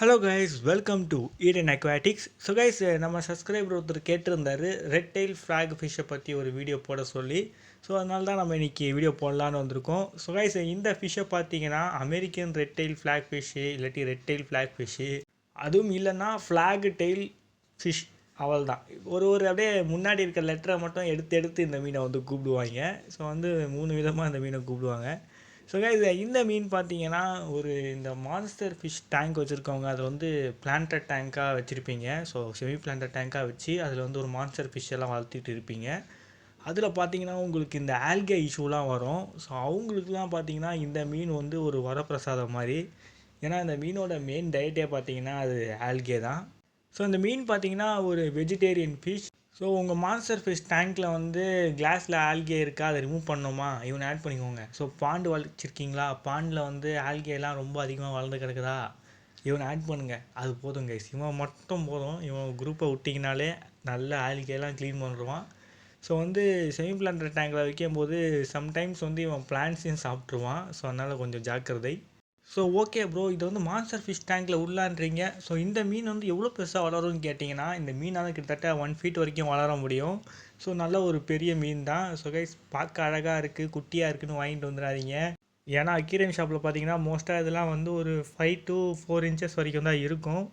Hello guys, welcome to Eden aquatics. So guys, நம்ம subscriber ஒருத்தர் கேட்டிருந்தார் ரெட் டெயில் ஃப்ளாக் ஃபிஷ்ஷை பற்றி ஒரு வீடியோ போட சொல்லி. ஸோ அதனால தான் நம்ம இன்றைக்கி வீடியோ போடலான்னு வந்திருக்கோம். ஸோ கைஸ், இந்த ஃபிஷ்ஷை பார்த்தீங்கன்னா American red tail flag fish இல்லாட்டி ரெட் டெயில் ஃப்ளாக் ஃபிஷ்ஷு, அதுவும் இல்லைன்னா ஃப்ளாக் டெயில் ஃபிஷ். அவள் தான் ஒரு அப்படியே முன்னாடி இருக்க லெட்டரை மட்டும் எடுத்து எடுத்து இந்த மீனை வந்து கூப்பிடுவாங்க. ஸோ வந்து 3 விதமாக இந்த மீனை கூப்பிடுவாங்க. ஸோ கைஸ், இந்த மீன் பார்த்தீங்கன்னா இந்த மான்ஸ்டர் ஃபிஷ் டேங்க் வச்சுருக்கவங்க அதை வந்து பிளான்டட் டேங்காக வச்சுருப்பீங்க. ஸோ செமி பிளான்டட் டேங்காக வச்சு அதில் வந்து ஒரு மான்ஸ்டர் ஃபிஷ் எல்லாம் வளர்த்திட்டு இருப்பீங்க. அதில் பார்த்தீங்கன்னா உங்களுக்கு இந்த ஆல்கே இஷ்யூலாம் வரும். ஸோ அவங்களுக்குலாம் பார்த்தீங்கன்னா இந்த மீன் வந்து ஒரு வரப்பிரசாதம் மாதிரி. ஏன்னா இந்த மீனோட மெயின் டயட்டே பார்த்தீங்கன்னா அது ஆல்கே தான். ஸோ இந்த மீன் பார்த்தீங்கன்னா ஒரு வெஜிடேரியன் ஃபிஷ். ஸோ உங்கள் மான்ஸ்டர் ஃபிஷ் டேங்க்கில் வந்து கிளாஸில் ஆல்கே இருக்கா, அதை ரிமூவ் பண்ணணுமா, இவனை ஆட் பண்ணிக்கோங்க. ஸோ பாண்டு வளர்ச்சிருக்கீங்களா, பாண்டில் வந்து ஆல்கேலாம் ரொம்ப அதிகமாக வளர்ந்து கிடக்குதா, இவனை ஆட் பண்ணுங்கள். அது போதும் கைஸ், இவன் மட்டும் போதும். இவன் குரூப்பை விட்டிங்கனாலே நல்ல ஆல்கேலாம் க்ளீன் பண்ணுறான். ஸோ வந்து செமி பிளான்டர் டேங்கில் வைக்கும்போது சம்டைம்ஸ் வந்து இவன் பிளான்ட்ஸையும் சாப்பிட்ருவான். ஸோ அதனால் கொஞ்சம் ஜாக்கிரதை. ஸோ ஓகே ப்ரோ, இது வந்து மான்ஸ்டர் ஃபிஷ் டேங்க்கில் உள்ளான்றீங்க. ஸோ இந்த மீன் வந்து எவ்வளோ பெருசாக வளரும்னு கேட்டிங்கன்னா, இந்த மீனால் கிட்டத்தட்ட 1 ஃபீட் வரைக்கும் வளர முடியும். ஸோ நல்ல ஒரு பெரிய மீன் தான். ஸோ கைஸ், பார்க்க அழகாக இருக்குது, குட்டியாக இருக்குதுன்னு வாங்கிட்டு வந்துடாதீங்க. ஏன்னா அக்வேரியம் ஷாப்பில் பார்த்தீங்கன்னா மோஸ்ட்டாக இதெல்லாம் வந்து ஒரு 5 to 4 inches வரைக்கும் தான் இருக்கும்.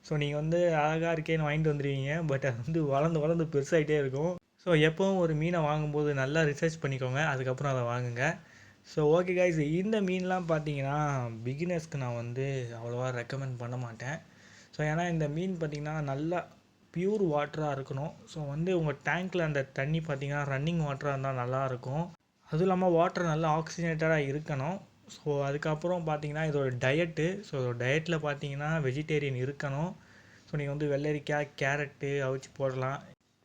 ஸோ நீங்கள் வந்து அழகாக இருக்கேன்னு வாங்கிட்டு வந்துடுவீங்க. பட் அது வந்து வளர்ந்து வளர்ந்து பெருசாகிட்டே இருக்கும். ஸோ எப்போவும் ஒரு மீனை வாங்கும்போது நல்லா ரிசர்ச் பண்ணிக்கோங்க, அதுக்கப்புறம் அதை வாங்குங்க. ஸோ ஓகே கைஸ், இந்த மீன்லாம் பார்த்தீங்கன்னா பிகினர்ஸ்க்கு நான் வந்து அவ்வளோவா ரெக்கமெண்ட் பண்ண மாட்டேன். ஸோ ஏன்னா இந்த மீன் பார்த்திங்கன்னா நல்லா பியூர் வாட்டராக இருக்கணும். ஸோ வந்து உங்கள் டேங்க்கில் அந்த தண்ணி பார்த்திங்கன்னா ரன்னிங் வாட்டராக இருந்தால் நல்லாயிருக்கும். அதுவும் இல்லாமல் வாட்டர் நல்லா ஆக்சிஜனேட்டடாக இருக்கணும். ஸோ அதுக்கப்புறம் பார்த்திங்கன்னா இதோட டயட்டு, ஸோ டயட்டில் பார்த்தீங்கன்னா வெஜிடேரியன் இருக்கணும். ஸோ நீங்கள் வந்து வெள்ளரிக்காய், கேரட்டு அவிச்சு போடலாம்.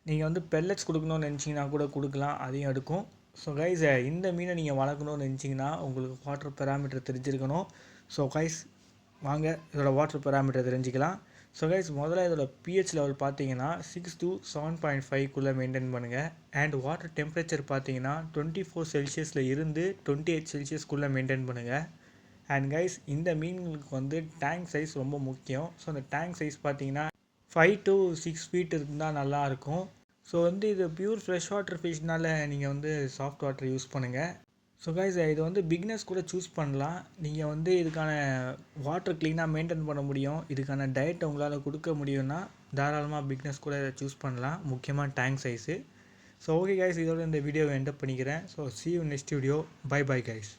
நீங்கள் வந்து பெல்லட்ஸ் கொடுக்கணும்னு நினச்சிங்கன்னா கூட கொடுக்கலாம், அதையும் எடுக்கும். ஸோ கைஸ், இந்த மீனை நீங்கள் வளர்க்கணும்னு நினச்சிங்கன்னா உங்களுக்கு வாட்டர் பெராமீட்டர் தெரிஞ்சிருக்கணும். ஸோ கைஸ், வாங்க இதோட வாட்டர் பெராமீட்டர் தெரிஞ்சிக்கலாம். ஸோ கைஸ், முதல்ல இதோட pH லெவல் பார்த்தீங்கன்னா 6 to 7.5 மெயின்டைன் பண்ணுங்கள். அண்ட் வாட்டர் டெம்பரேச்சர் பார்த்தீங்கன்னா 24 செல்சியஸில் இருந்து 28 செல்சியஸ்க்குள்ளே மெயின்டைன் பண்ணுங்கள். அண்ட் கைஸ், இந்த மீன்களுக்கு வந்து டேங்க் சைஸ் ரொம்ப முக்கியம். ஸோ அந்த டேங்க் சைஸ் பார்த்தீங்கன்னா 5 to 6 ஃபீட் இருந்தால் நல்லாயிருக்கும். ஸோ வந்து இது பியூர் ஃப்ரெஷ் வாட்டர் ஃபிஷ்னால் நீங்கள் வந்து சாஃப்ட் வாட்டர் யூஸ் பண்ணுங்கள். ஸோ கைஸ், இது வந்து பிகினர்ஸ் கூட சூஸ் பண்ணலாம். நீங்கள் வந்து இதுக்கான வாட்டர் க்ளீனாக மெயின்டைன் பண்ண முடியும், இதுக்கான டயட் உங்களால் கொடுக்க முடியும்னா தாராளமாக பிகினர்ஸ் கூட இதை சூஸ் பண்ணலாம், முக்கியமாக tank size. So okay guys, இதோட இந்த வீடியோவை எண்ட் பண்ணிக்கிறேன். So see you next video. Bye bye guys.